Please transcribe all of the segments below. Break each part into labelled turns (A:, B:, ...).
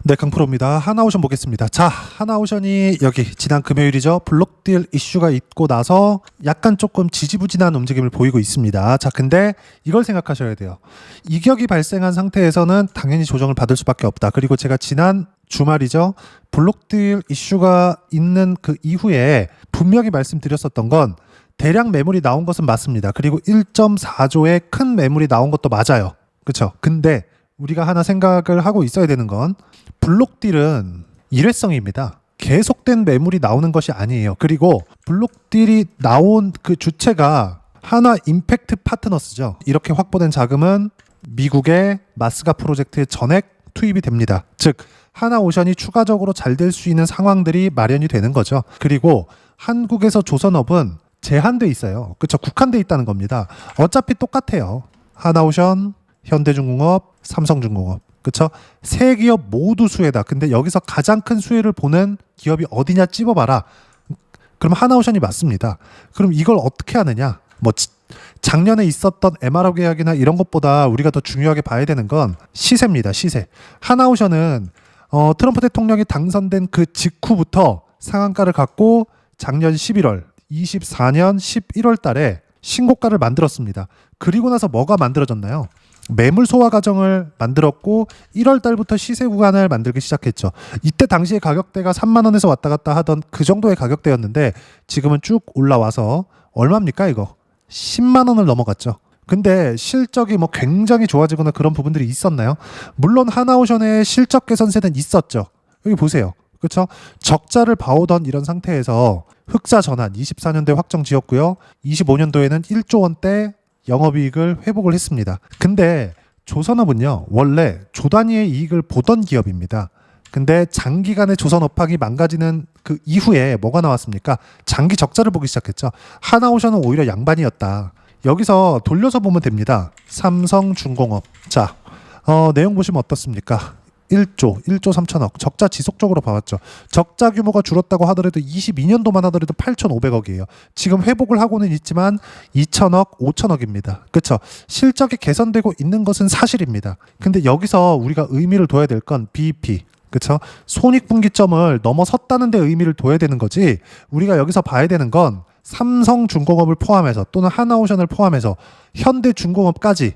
A: 네, 강프로입니다. 하나오션 보겠습니다. 자, 하나오션이 여기 지난 금요일이죠. 블록딜 이슈가 있고 나서 약간 조금 지지부진한 움직임을 보이고 있습니다. 자, 근데 이걸 생각하셔야 돼요. 이격이 발생한 상태에서는 당연히 조정을 받을 수밖에 없다. 그리고 제가 지난 주말이죠. 블록딜 이슈가 있는 그 이후에 분명히 말씀드렸었던 건 대량 매물이 나온 것은 맞습니다. 그리고 1.4조의 큰 매물이 나온 것도 맞아요. 그렇죠? 근데 우리가 하나 생각을 하고 있어야 되는 건 블록딜은 일회성입니다. 계속된 매물이 나오는 것이 아니에요. 그리고 블록딜이 나온 그 주체가 하나 임팩트 파트너스죠. 이렇게 확보된 자금은 미국의 마스가 프로젝트에 전액 투입이 됩니다. 즉 하나오션이 추가적으로 잘 될 수 있는 상황들이 마련이 되는 거죠. 그리고 한국에서 조선업은 제한돼 있어요. 그렇죠? 국한돼 있다는 겁니다. 어차피 똑같아요. 하나오션, 현대중공업, 삼성중공업. 그렇죠? 세 기업 모두 수혜다. 근데 여기서 가장 큰 수혜를 보는 기업이 어디냐 찝어봐라. 그럼 하나오션이 맞습니다. 그럼 이걸 어떻게 하느냐? 뭐 작년에 있었던 MRO 계약이나 이런 것보다 우리가 더 중요하게 봐야 되는 건 시세입니다. 시세. 하나오션은 트럼프 대통령이 당선된 그 직후부터 상한가를 갖고 작년 11월, 24년 11월 달에 신고가를 만들었습니다. 그리고 나서 뭐가 만들어졌나요? 매물 소화 과정을 만들었고 1월 달부터 시세 구간을 만들기 시작했죠. 이때 당시에 가격대가 3만 원에서 왔다 갔다 하던 그 정도의 가격대였는데 지금은 쭉 올라와서 얼마입니까 이거? 10만 원을 넘어갔죠. 근데 실적이 뭐 굉장히 좋아지거나 그런 부분들이 있었나요? 물론 하나오션의 실적 개선세는 있었죠. 여기 보세요. 그렇죠? 적자를 봐오던 이런 상태에서 흑자 전환 24년도에 확정 지었고요. 25년도에는 1조 원대 영업이익을 회복을 했습니다. 근데 조선업은요 원래 조 단위의 이익을 보던 기업입니다. 근데 장기간의 조선업황이 망가지는 그 이후에 뭐가 나왔습니까? 장기 적자를 보기 시작했죠. 하나오션은 오히려 양반이었다. 여기서 돌려서 보면 됩니다. 삼성중공업. 자, 내용 보시면 어떻습니까? 1조 3천억 적자 지속적으로 봐왔죠. 적자 규모가 줄었다고 하더라도 22년도만 하더라도 8,500억이에요. 지금 회복을 하고는 있지만 2천억, 5천억입니다. 그렇죠? 실적이 개선되고 있는 것은 사실입니다. 근데 여기서 우리가 의미를 둬야 될 건 BEP. 그렇죠? 손익분기점을 넘어섰다는 데 의미를 둬야 되는 거지. 우리가 여기서 봐야 되는 건 삼성중공업을 포함해서 또는 하나오션을 포함해서 현대중공업까지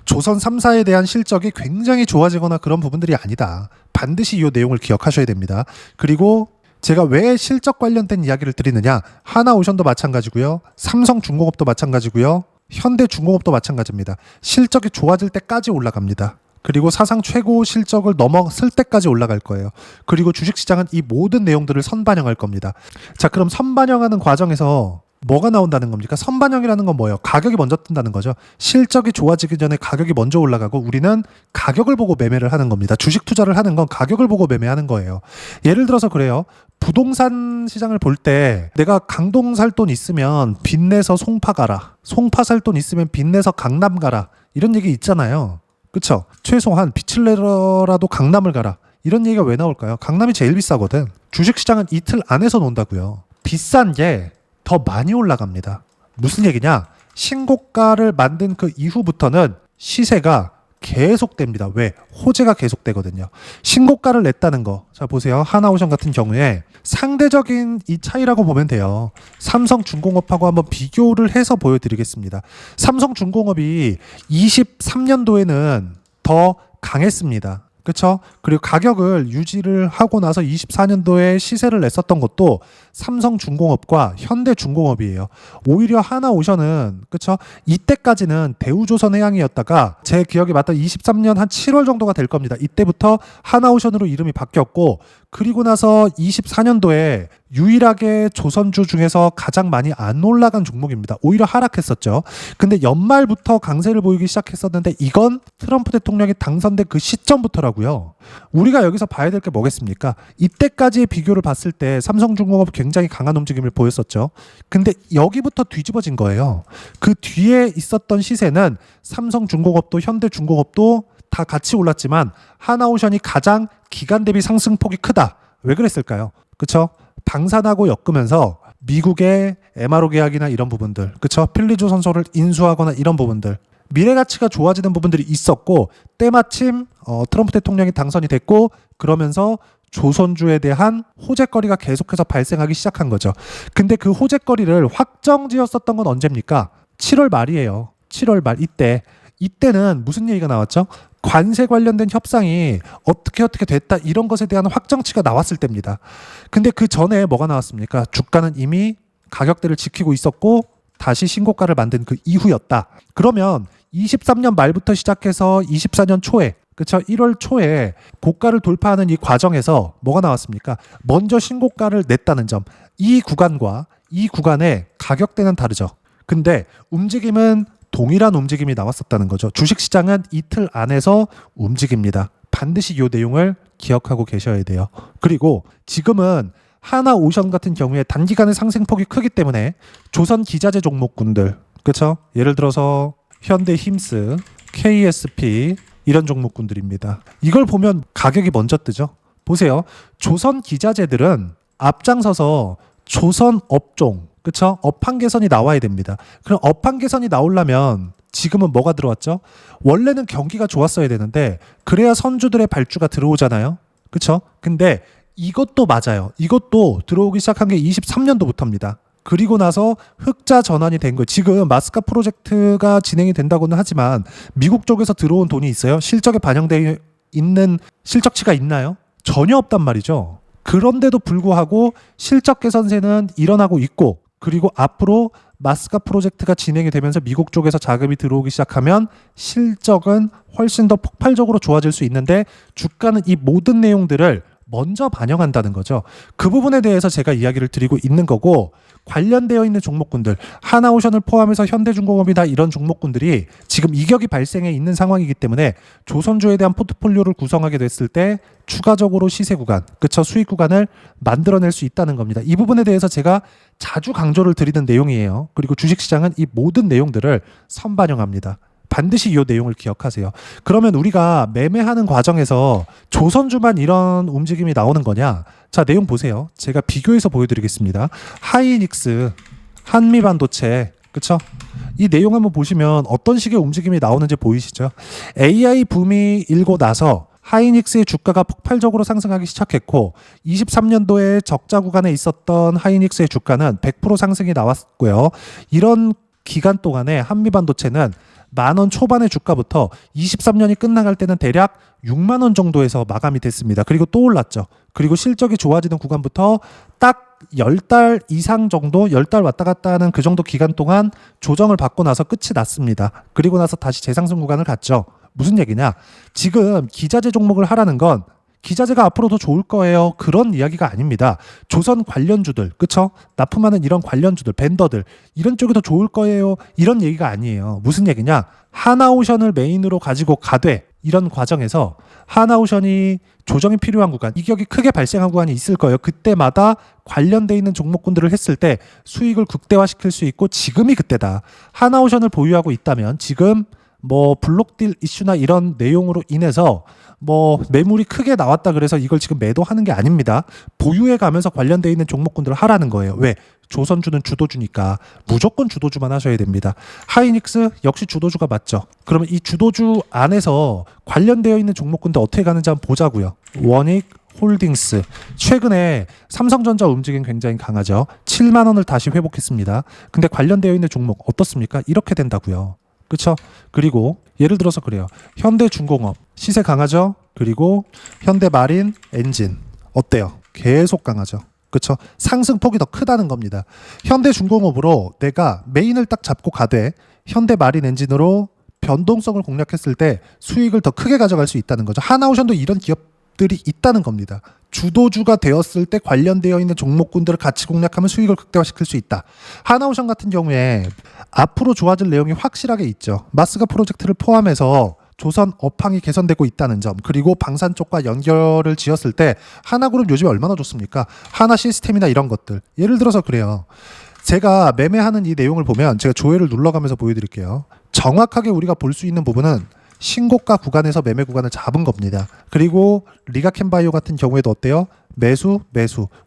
A: 조선 3사에 대한 실적이 굉장히 좋아지거나 그런 부분들이 아니다. 반드시 이 내용을 기억하셔야 됩니다. 그리고 제가 왜 실적 관련된 이야기를 드리느냐. 하나오션도 마찬가지고요. 삼성중공업도 마찬가지고요. 현대중공업도 마찬가지입니다. 실적이 좋아질 때까지 올라갑니다. 그리고 사상 최고 실적을 넘어설 때까지 올라갈 거예요. 그리고 주식시장은 이 모든 내용들을 선반영할 겁니다. 자, 그럼 선반영하는 과정에서 뭐가 나온다는 겁니까? 선반영이라는 건 뭐예요? 가격이 먼저 뜬다는 거죠. 실적이 좋아지기 전에 가격이 먼저 올라가고 우리는 가격을 보고 매매를 하는 겁니다. 주식 투자를 하는 건 가격을 보고 매매하는 거예요. 예를 들어서 그래요. 부동산 시장을 볼 때 내가 강동 살 돈 있으면 빚내서 송파 가라. 송파 살 돈 있으면 빚내서 강남 가라. 이런 얘기 있잖아요. 그렇죠? 최소한 빚을 내더라도 강남을 가라. 이런 얘기가 왜 나올까요? 강남이 제일 비싸거든. 주식시장은 이틀 안에서 논다고요. 비싼 게 더 많이 올라갑니다. 무슨 얘기냐? 신고가를 만든 그 이후부터는 시세가 계속됩니다. 왜? 호재가 계속되거든요. 신고가를 냈다는 거. 자, 보세요. 하나오션 같은 경우에 상대적인 이 차이라고 보면 돼요. 삼성중공업하고 한번 비교를 해서 보여드리겠습니다. 삼성중공업이 23년도에는 더 강했습니다. 그렇죠? 그리고 가격을 유지를 하고 나서 24년도에 시세를 냈었던 것도 삼성중공업과 현대중공업이에요. 오히려 하나오션은 그렇죠? 이때까지는 대우조선해양이었다가 제 기억에 맞다 23년 한 7월 정도가 될 겁니다. 이때부터 하나오션으로 이름이 바뀌었고 그리고 나서 24년도에 유일하게 조선주 중에서 가장 많이 안 올라간 종목입니다. 오히려 하락했었죠. 근데 연말부터 강세를 보이기 시작했었는데 이건 트럼프 대통령이 당선된 그 시점부터라고요. 우리가 여기서 봐야 될 게 뭐겠습니까? 이때까지의 비교를 봤을 때 삼성중공업 굉장히 강한 움직임을 보였었죠. 근데 여기부터 뒤집어진 거예요. 그 뒤에 있었던 시세는 삼성중공업도 현대중공업도 다 같이 올랐지만 하나오션이 가장 기간 대비 상승폭이 크다. 왜 그랬을까요? 그렇죠? 방산하고 엮으면서 미국의 MRO 계약이나 이런 부분들, 그렇죠? 필리조선소를 인수하거나 이런 부분들 미래 가치가 좋아지는 부분들이 있었고 때마침 트럼프 대통령이 당선이 됐고 그러면서 조선주에 대한 호재거리가 계속해서 발생하기 시작한 거죠. 근데 그 호재거리를 확정지었었던 건 언제입니까? 7월 말이에요. 7월 말 이때는 무슨 얘기가 나왔죠? 관세 관련된 협상이 어떻게 됐다 이런 것에 대한 확정치가 나왔을 때입니다. 근데 그 전에 뭐가 나왔습니까? 주가는 이미 가격대를 지키고 있었고 다시 신고가를 만든 그 이후였다. 그러면 23년 말부터 시작해서 24년 초에 그쵸? 1월 초에 고가를 돌파하는 이 과정에서 뭐가 나왔습니까? 먼저 신고가를 냈다는 점. 이 구간과 이 구간의 가격대는 다르죠. 근데 움직임은 동일한 움직임이 나왔었다는 거죠. 주식시장은 이틀 안에서 움직입니다. 반드시 이 내용을 기억하고 계셔야 돼요. 그리고 지금은 하나오션 같은 경우에 단기간의 상승폭이 크기 때문에 조선 기자재 종목군들, 그렇죠? 예를 들어서 현대힘스, KSP 이런 종목군들입니다. 이걸 보면 가격이 먼저 뜨죠. 보세요. 조선 기자재들은 앞장서서 조선 업종, 그렇죠? 업황 개선이 나와야 됩니다. 그럼 업황 개선이 나오려면 지금은 뭐가 들어왔죠? 원래는 경기가 좋았어야 되는데 그래야 선주들의 발주가 들어오잖아요. 그렇죠? 근데 이것도 맞아요. 이것도 들어오기 시작한 게 23년도부터입니다. 그리고 나서 흑자 전환이 된 거예요. 지금 마스카 프로젝트가 진행이 된다고는 하지만 미국 쪽에서 들어온 돈이 있어요? 실적에 반영되어 있는 실적치가 있나요? 전혀 없단 말이죠. 그런데도 불구하고 실적 개선세는 일어나고 있고 그리고 앞으로 마스카 프로젝트가 진행이 되면서 미국 쪽에서 자금이 들어오기 시작하면 실적은 훨씬 더 폭발적으로 좋아질 수 있는데 주가는 이 모든 내용들을 먼저 반영한다는 거죠. 그 부분에 대해서 제가 이야기를 드리고 있는 거고 관련되어 있는 종목군들 하나오션을 포함해서 현대중공업이나 이런 종목군들이 지금 이격이 발생해 있는 상황이기 때문에 조선주에 대한 포트폴리오를 구성하게 됐을 때 추가적으로 시세 구간, 그쵸? 수익 구간을 만들어낼 수 있다는 겁니다. 이 부분에 대해서 제가 자주 강조를 드리는 내용이에요. 그리고 주식시장은 이 모든 내용들을 선반영합니다. 반드시 이 내용을 기억하세요. 그러면 우리가 매매하는 과정에서 조선주만 이런 움직임이 나오는 거냐? 자, 내용 보세요. 제가 비교해서 보여드리겠습니다. 하이닉스, 한미반도체, 그쵸? 이 내용 한번 보시면 어떤 식의 움직임이 나오는지 보이시죠? AI 붐이 일고 나서 하이닉스의 주가가 폭발적으로 상승하기 시작했고 23년도에 적자 구간에 있었던 하이닉스의 주가는 100% 상승이 나왔고요. 이런 기간 동안에 한미반도체는 10,000원 초반의 주가부터 23년이 끝나갈 때는 대략 6만 원 정도에서 마감이 됐습니다. 그리고 또 올랐죠. 그리고 실적이 좋아지는 구간부터 딱 10달 이상 정도 10달 왔다 갔다 하는 그 정도 기간 동안 조정을 받고 나서 끝이 났습니다. 그리고 나서 다시 재상승 구간을 갔죠. 무슨 얘기냐? 지금 기자재 종목을 하라는 건 기자재가 앞으로 더 좋을 거예요. 그런 이야기가 아닙니다. 조선 관련주들, 그쵸? 납품하는 이런 관련주들, 벤더들 이런 쪽이 더 좋을 거예요. 이런 얘기가 아니에요. 무슨 얘기냐? 하나오션을 메인으로 가지고 가되 이런 과정에서 하나오션이 조정이 필요한 구간, 이격이 크게 발생한 구간이 있을 거예요. 그때마다 관련돼 있는 종목군들을 했을 때 수익을 극대화시킬 수 있고 지금이 그때다. 하나오션을 보유하고 있다면 지금 블록딜 이슈나 이런 내용으로 인해서 매물이 크게 나왔다 그래서 이걸 지금 매도하는 게 아닙니다. 보유해 가면서 관련되어 있는 종목군들을 하라는 거예요. 왜? 조선주는 주도주니까 무조건 주도주만 하셔야 됩니다. 하이닉스 역시 주도주가 맞죠. 그러면 이 주도주 안에서 관련되어 있는 종목군들 어떻게 가는지 한번 보자고요. 원익 홀딩스 최근에 삼성전자 움직임 굉장히 강하죠. 7만 원을 다시 회복했습니다. 근데 관련되어 있는 종목 어떻습니까? 이렇게 된다고요. 그렇죠? 그리고 예를 들어서 그래요. 현대중공업 시세 강하죠? 그리고 현대마린 엔진 어때요? 계속 강하죠. 그렇죠? 상승폭이 더 크다는 겁니다. 현대중공업으로 내가 메인을 딱 잡고 가되 현대마린 엔진으로 변동성을 공략했을 때 수익을 더 크게 가져갈 수 있다는 거죠. 하나오션도 이런 기업들이 있다는 겁니다. 주도주가 되었을 때 관련되어 있는 종목군들을 같이 공략하면 수익을 극대화시킬 수 있다. 하나오션 같은 경우에 앞으로 좋아질 내용이 확실하게 있죠. 마스카 프로젝트를 포함해서 조선 업황이 개선되고 있다는 점, 그리고 방산 쪽과 연결을 지었을 때 하나그룹 요즘 얼마나 좋습니까? 하나 시스템이나 이런 것들. 예를 들어서 그래요. 제가 매매하는 이 내용을 보면 제가 조회를 눌러가면서 보여드릴게요. 정확하게 우리가 볼 수 있는 부분은 신고가 구간에서 매매 구간을 잡은 겁니다. 그리고 리가캔바이오 같은 경우에도 어때요? 매수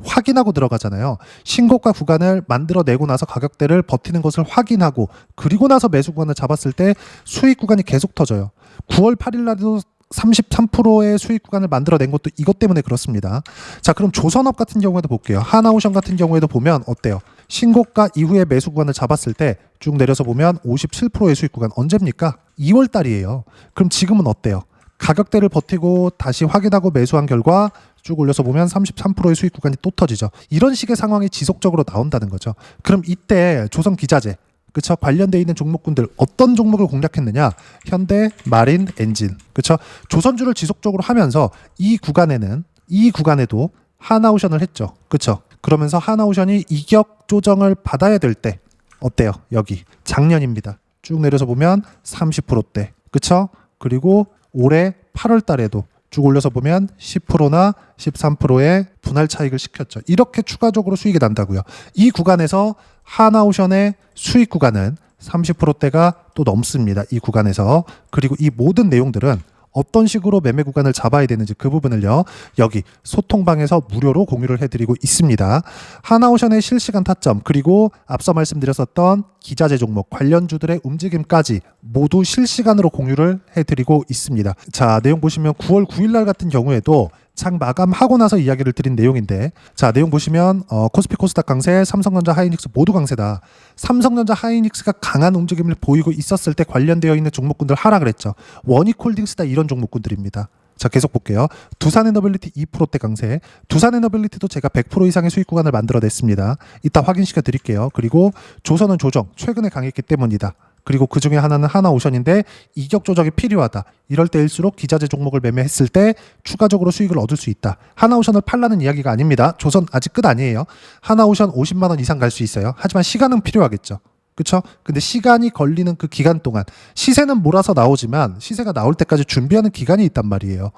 A: 확인하고 들어가잖아요. 신고가 구간을 만들어내고 나서 가격대를 버티는 것을 확인하고 그리고 나서 매수 구간을 잡았을 때 수익 구간이 계속 터져요. 9월 8일 날도 33%의 수익 구간을 만들어낸 것도 이것 때문에 그렇습니다. 자, 그럼 조선업 같은 경우에도 볼게요. 하나오션 같은 경우에도 보면 어때요? 신고가 이후에 매수 구간을 잡았을 때 쭉 내려서 보면 57%의 수익 구간 언제입니까? 2월 달이에요. 그럼 지금은 어때요? 가격대를 버티고 다시 확인하고 매수한 결과 쭉 올려서 보면 33%의 수익 구간이 또 터지죠. 이런 식의 상황이 지속적으로 나온다는 거죠. 그럼 이때 조선기자재 그쵸? 관련돼 있는 종목군들 어떤 종목을 공략했느냐? 현대, 마린, 엔진 그쵸? 조선주를 지속적으로 하면서 이 구간에도 하나오션을 했죠. 그쵸? 그러면서 하나오션이 이격 조정을 받아야 될 때 어때요? 여기 작년입니다. 쭉 내려서 보면 30%대 그쵸? 그리고 올해 8월 달에도 쭉 올려서 보면 10%나 13%의 분할 차익을 시켰죠. 이렇게 추가적으로 수익이 난다고요. 이 구간에서 하나오션의 수익 구간은 30%대가 또 넘습니다. 이 구간에서. 그리고 이 모든 내용들은 어떤 식으로 매매 구간을 잡아야 되는지 그 부분을요. 여기 소통방에서 무료로 공유를 해드리고 있습니다. 하나오션의 실시간 타점 그리고 앞서 말씀드렸었던 기자재 종목 관련주들의 움직임까지 모두 실시간으로 공유를 해드리고 있습니다. 자, 내용 보시면 9월 9일 날 같은 경우에도 장 마감하고 나서 이야기를 드린 내용인데 자 내용 보시면 코스피 코스닥 강세 삼성전자 하이닉스 모두 강세다. 삼성전자 하이닉스가 강한 움직임을 보이고 있었을 때 관련되어 있는 종목군들 하락을 했죠. 원익홀딩스다 이런 종목군들입니다. 자 계속 볼게요. 두산에너빌리티 2%대 강세. 두산에너빌리티도 제가 100% 이상의 수익 구간을 만들어냈습니다. 이따 확인시켜 드릴게요. 그리고 조선은 조정 최근에 강했기 때문이다. 그리고 그 중에 하나는 하나오션인데 이격 조정이 필요하다. 이럴 때일수록 기자재 종목을 매매했을 때 추가적으로 수익을 얻을 수 있다. 하나오션을 팔라는 이야기가 아닙니다. 조선 아직 끝 아니에요. 하나오션 50만 원 이상 갈 수 있어요. 하지만 시간은 필요하겠죠. 그렇죠? 근데 시간이 걸리는 그 기간 동안 시세는 몰아서 나오지만 시세가 나올 때까지 준비하는 기간이 있단 말이에요.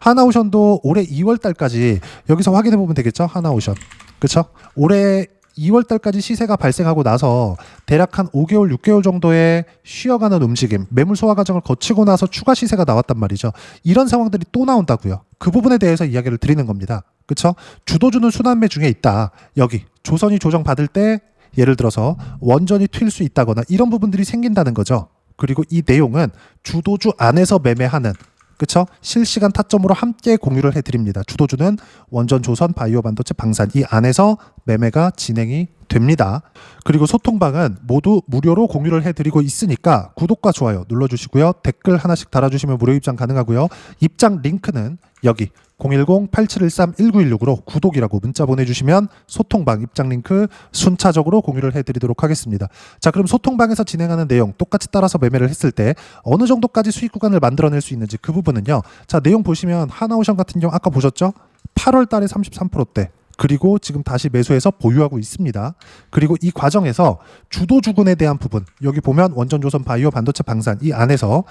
A: 하나오션도 올해 2월 달까지 여기서 확인해 보면 되겠죠? 하나오션. 그렇죠? 올해 2월 달까지 시세가 발생하고 나서 대략 한 5개월, 6개월 정도의 쉬어가는 움직임, 매물 소화 과정을 거치고 나서 추가 시세가 나왔단 말이죠. 이런 상황들이 또 나온다고요. 그 부분에 대해서 이야기를 드리는 겁니다. 그렇죠? 주도주는 순환매 중에 있다. 여기 조선이 조정받을 때 예를 들어서 원전이 튈 수 있다거나 이런 부분들이 생긴다는 거죠. 그리고 이 내용은 주도주 안에서 매매하는 그쵸? 실시간 타점으로 함께 공유를 해드립니다. 주도주는 원전, 조선, 바이오 반도체, 방산 이 안에서 매매가 진행이 됩니다. 그리고 소통방은 모두 무료로 공유를 해드리고 있으니까 구독과 좋아요 눌러주시고요. 댓글 하나씩 달아주시면 무료 입장 가능하고요. 입장 링크는 여기 010-8713-1916으로 구독이라고 문자 보내주시면 소통방 입장 링크 순차적으로 공유를 해드리도록 하겠습니다. 자, 그럼 소통방에서 진행하는 내용 똑같이 따라서 매매를 했을 때 어느 정도까지 수익 구간을 만들어낼 수 있는지 그 부분은요. 자, 내용 보시면 하나오션 같은 경우 아까 보셨죠? 8월 달에 33%대 그리고 지금 다시 매수해서 보유하고 있습니다. 그리고 이 과정에서 주도주군에 대한 부분 여기 보면 원전, 조선, 바이오, 반도체, 방산 이 안에서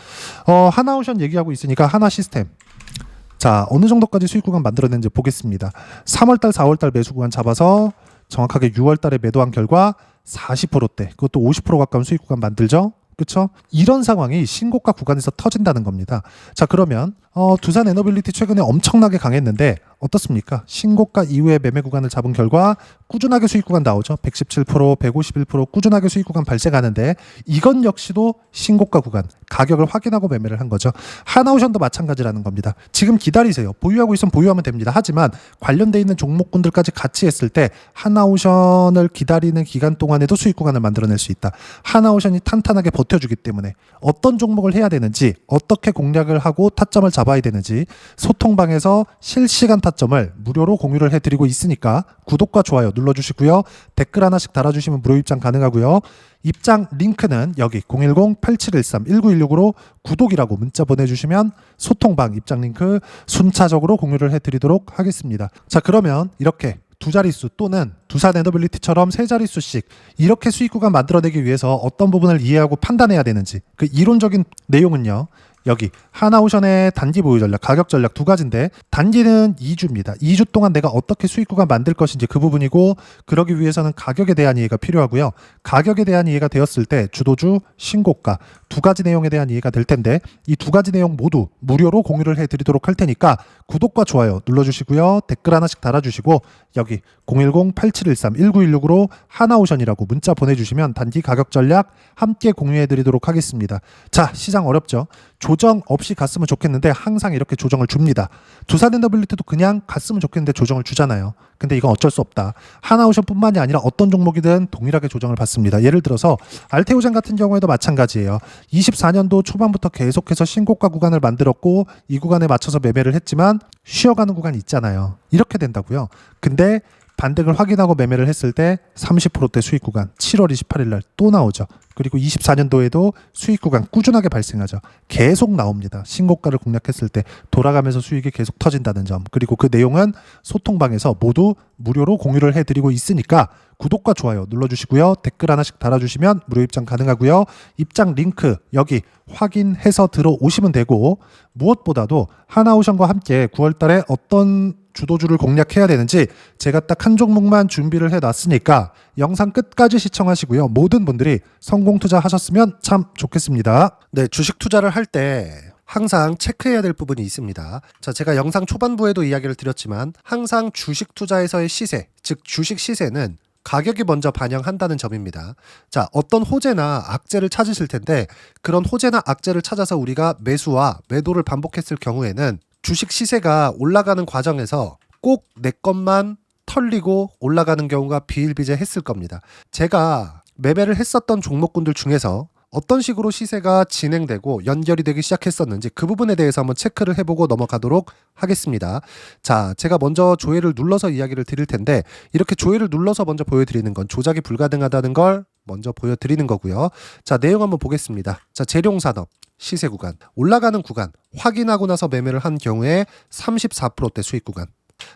A: 하나오션 얘기하고 있으니까 하나시스템 자 어느 정도까지 수익 구간 만들어냈는지 보겠습니다. 3월달 4월달 매수 구간 잡아서 정확하게 6월달에 매도한 결과 40%대 그것도 50% 가까운 수익 구간 만들죠. 그렇죠? 이런 상황이 신고가 구간에서 터진다는 겁니다. 자 그러면 두산에너빌리티 최근에 엄청나게 강했는데 어떻습니까? 신고가 이후에 매매 구간을 잡은 결과 꾸준하게 수익 구간 나오죠. 117%, 151% 꾸준하게 수익 구간 발생하는데 이건 역시도 신고가 구간 가격을 확인하고 매매를 한 거죠. 하나오션도 마찬가지라는 겁니다. 지금 기다리세요. 보유하고 있으면 보유하면 됩니다. 하지만 관련돼 있는 종목군들까지 같이 했을 때 하나오션을 기다리는 기간 동안에도 수익 구간을 만들어낼 수 있다. 하나오션이 탄탄하게 버텨주기 때문에 어떤 종목을 해야 되는지 어떻게 공략을 하고 타점을 잡아야 되는지 소통방에서 실시간 타점을 무료로 공유를 해드리고 있으니까 구독과 좋아요 눌러주시고요. 댓글 하나씩 달아주시면 무료 입장 가능하고요. 입장 링크는 여기 010-8713-1916으로 구독이라고 문자 보내주시면 소통방 입장 링크 순차적으로 공유를 해드리도록 하겠습니다. 자 그러면 이렇게 두 자릿수 또는 두산에너빌리티처럼 세 자릿수씩 이렇게 수익 구간 만들어내기 위해서 어떤 부분을 이해하고 판단해야 되는지 그 이론적인 내용은요. 여기 하나오션의 단기 보유 전략, 가격 전략 두 가지인데 단기는 2주입니다. 2주 동안 내가 어떻게 수익 구간 만들 것인지 그 부분이고 그러기 위해서는 가격에 대한 이해가 필요하고요. 가격에 대한 이해가 되었을 때 주도주, 신고가 두 가지 내용에 대한 이해가 될 텐데 이 두 가지 내용 모두 무료로 공유를 해드리도록 할 테니까 구독과 좋아요 눌러주시고요. 댓글 하나씩 달아주시고 여기 010-8713-1916으로 하나오션이라고 문자 보내주시면 단기 가격 전략 함께 공유해드리도록 하겠습니다. 자, 시장 어렵죠? 조정 없이 갔으면 좋겠는데 항상 이렇게 조정을 줍니다. 두산 에너빌리티도 그냥 갔으면 좋겠는데 조정을 주잖아요. 근데 이건 어쩔 수 없다. 하나오션뿐만이 아니라 어떤 종목이든 동일하게 조정을 받습니다. 예를 들어서 알테오젠 같은 경우에도 마찬가지예요. 24년도 초반부터 계속해서 신고가 구간을 만들었고 이 구간에 맞춰서 매매를 했지만 쉬어가는 구간이 있잖아요. 이렇게 된다고요. 근데 반등을 확인하고 매매를 했을 때 30%대 수익 구간 7월 28일 날 또 나오죠. 그리고 24년도에도 수익 구간 꾸준하게 발생하죠. 계속 나옵니다. 신고가를 공략했을 때 돌아가면서 수익이 계속 터진다는 점. 그리고 그 내용은 소통방에서 모두 무료로 공유를 해드리고 있으니까 구독과 좋아요 눌러주시고요. 댓글 하나씩 달아주시면 무료 입장 가능하고요. 입장 링크 여기 확인해서 들어오시면 되고 무엇보다도 하나오션과 함께 9월달에 어떤 주도주를 공략해야 되는지 제가 딱 한 종목만 준비를 해놨으니까 영상 끝까지 시청하시고요. 모든 분들이 성공 투자하셨으면 참 좋겠습니다. 네, 주식 투자를 할 때 항상 체크해야 될 부분이 있습니다. 자, 제가 영상 초반부에도 이야기를 드렸지만 항상 주식 투자에서의 시세, 즉 주식 시세는 가격이 먼저 반영한다는 점입니다. 자, 어떤 호재나 악재를 찾으실 텐데 그런 호재나 악재를 찾아서 우리가 매수와 매도를 반복했을 경우에는 주식 시세가 올라가는 과정에서 꼭 내 것만 털리고 올라가는 경우가 비일비재했을 겁니다. 제가 매매를 했었던 종목군들 중에서 어떤 식으로 시세가 진행되고 연결이 되기 시작했었는지 그 부분에 대해서 한번 체크를 해보고 넘어가도록 하겠습니다. 자, 제가 먼저 조회를 눌러서 이야기를 드릴 텐데 이렇게 조회를 눌러서 먼저 보여드리는 건 조작이 불가능하다는 걸 먼저 보여드리는 거고요. 자, 내용 한번 보겠습니다. 자, 재룡산업 시세 구간, 올라가는 구간 확인하고 나서 매매를 한 경우에 34%대 수익 구간.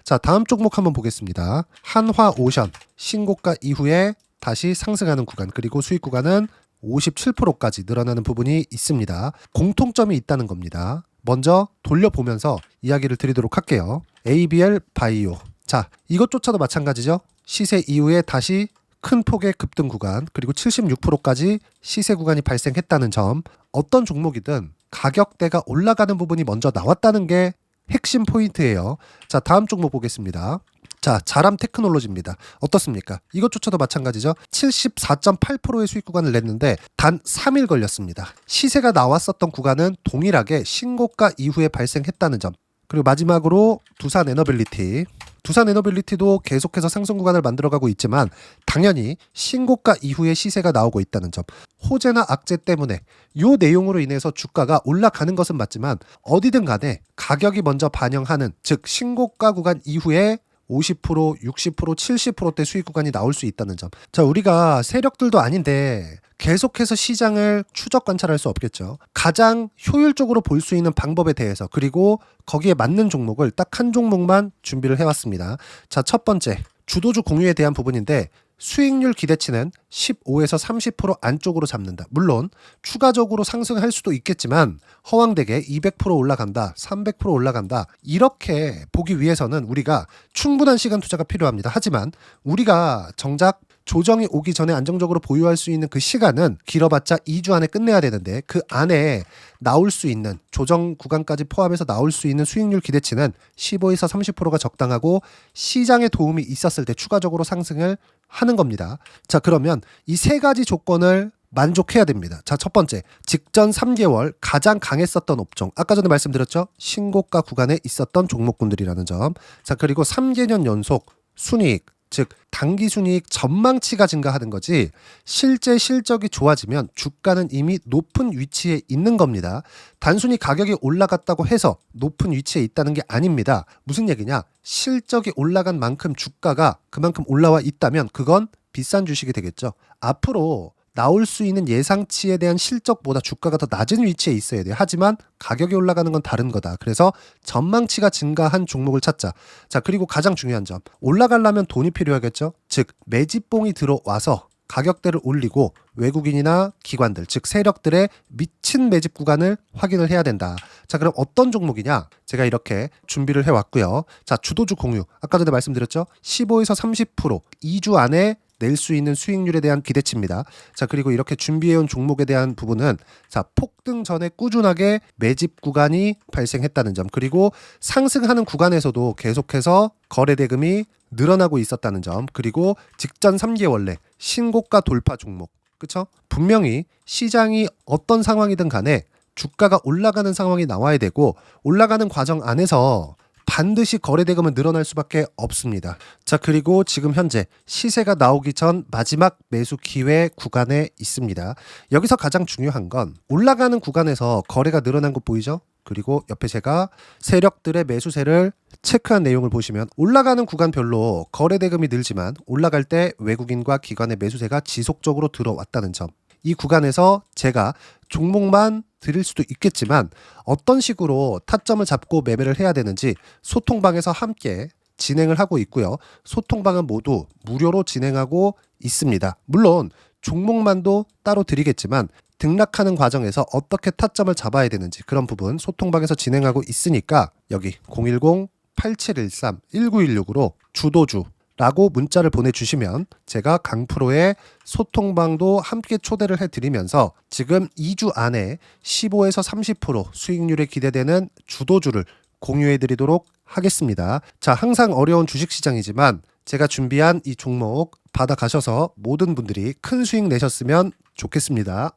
A: 자, 다음 종목 한번 보겠습니다. 한화오션 신고가 이후에 다시 상승하는 구간, 그리고 수익 구간은 57%까지 늘어나는 부분이 있습니다. 공통점이 있다는 겁니다. 먼저 돌려보면서 이야기를 드리도록 할게요. ABL 바이오. 자, 이것조차도 마찬가지죠. 시세 이후에 다시 큰 폭의 급등 구간, 그리고 76%까지 시세 구간이 발생했다는 점. 어떤 종목이든 가격대가 올라가는 부분이 먼저 나왔다는 게 핵심 포인트예요. 자, 다음 종목 보겠습니다. 자, 자람 테크놀로지입니다. 어떻습니까? 이것조차도 마찬가지죠. 74.8%의 수익 구간을 냈는데 단 3일 걸렸습니다. 시세가 나왔었던 구간은 동일하게 신고가 이후에 발생했다는 점. 그리고 마지막으로 두산 에너빌리티. 두산 에너빌리티도 계속해서 상승 구간을 만들어가고 있지만 당연히 신고가 이후에 시세가 나오고 있다는 점. 호재나 악재 때문에 이 내용으로 인해서 주가가 올라가는 것은 맞지만 어디든 간에 가격이 먼저 반영하는, 즉 신고가 구간 이후에 50%, 60%, 70%대 수익 구간이 나올 수 있다는 점. 자, 우리가 세력들도 아닌데 계속해서 시장을 추적 관찰할 수 없겠죠. 가장 효율적으로 볼 수 있는 방법에 대해서, 그리고 거기에 맞는 종목을 딱 한 종목만 준비를 해왔습니다. 자, 첫 번째 주도주 공유에 대한 부분인데 수익률 기대치는 15에서 30% 안쪽으로 잡는다. 물론 추가적으로 상승할 수도 있겠지만 허황되게 200% 올라간다, 300% 올라간다, 이렇게 보기 위해서는 우리가 충분한 시간 투자가 필요합니다. 하지만 우리가 정작 조정이 오기 전에 안정적으로 보유할 수 있는 그 시간은 길어봤자 2주 안에 끝내야 되는데 그 안에 나올 수 있는, 조정 구간까지 포함해서 나올 수 있는 수익률 기대치는 15에서 30%가 적당하고 시장에 도움이 있었을 때 추가적으로 상승을 하는 겁니다. 자, 그러면 이 세 가지 조건을 만족해야 됩니다. 자, 첫 번째, 직전 3개월 가장 강했었던 업종. 아까 전에 말씀드렸죠? 신고가 구간에 있었던 종목군들이라는 점. 자, 그리고 3개년 연속 순이익, 즉 단기 순이익 전망치가 증가하는 거지 실제 실적이 좋아지면 주가는 이미 높은 위치에 있는 겁니다. 단순히 가격이 올라갔다고 해서 높은 위치에 있다는 게 아닙니다. 무슨 얘기냐? 실적이 올라간 만큼 주가가 그만큼 올라와 있다면 그건 비싼 주식이 되겠죠. 앞으로 나올 수 있는 예상치에 대한 실적보다 주가가 더 낮은 위치에 있어야 돼요. 하지만 가격이 올라가는 건 다른 거다. 그래서 전망치가 증가한 종목을 찾자. 자, 그리고 가장 중요한 점. 올라가려면 돈이 필요하겠죠. 즉 매집봉이 들어와서 가격대를 올리고 외국인이나 기관들, 즉 세력들의 미친 매집 구간을 확인을 해야 된다. 자, 그럼 어떤 종목이냐? 제가 이렇게 준비를 해왔고요. 자, 주도주 공유. 아까 전에 말씀드렸죠? 15에서 30% 2주 안에 낼 수 있는 수익률에 대한 기대치입니다. 자, 그리고 이렇게 준비해온 종목에 대한 부분은 자, 폭등 전에 꾸준하게 매집 구간이 발생했다는 점, 그리고 상승하는 구간에서도 계속해서 거래 대금이 늘어나고 있었다는 점, 그리고 직전 3개월 내 신고가 돌파 종목. 그쵸? 분명히 시장이 어떤 상황이든 간에 주가가 올라가는 상황이 나와야 되고, 올라가는 과정 안에서 반드시 거래 대금은 늘어날 수밖에 없습니다. 자, 그리고 지금 현재 시세가 나오기 전 마지막 매수 기회 구간에 있습니다. 여기서 가장 중요한 건 올라가는 구간에서 거래가 늘어난 거 보이죠? 그리고 옆에 제가 세력들의 매수세를 체크한 내용을 보시면 올라가는 구간별로 거래 대금이 늘지만 올라갈 때 외국인과 기관의 매수세가 지속적으로 들어왔다는 점. 이 구간에서 제가 종목만 드릴 수도 있겠지만 어떤 식으로 타점을 잡고 매매를 해야 되는지 소통방에서 함께 진행을 하고 있고요. 소통방은 모두 무료로 진행하고 있습니다. 물론 종목만도 따로 드리겠지만 등락하는 과정에서 어떻게 타점을 잡아야 되는지 그런 부분 소통방에서 진행하고 있으니까 여기 010-8713-1916으로 주도주 라고 문자를 보내주시면 제가 강프로의 소통방도 함께 초대를 해드리면서 지금 2주 안에 15에서 30% 수익률이 기대되는 주도주를 공유해드리도록 하겠습니다. 자, 항상 어려운 주식시장이지만 제가 준비한 이 종목 받아가셔서 모든 분들이 큰 수익 내셨으면 좋겠습니다.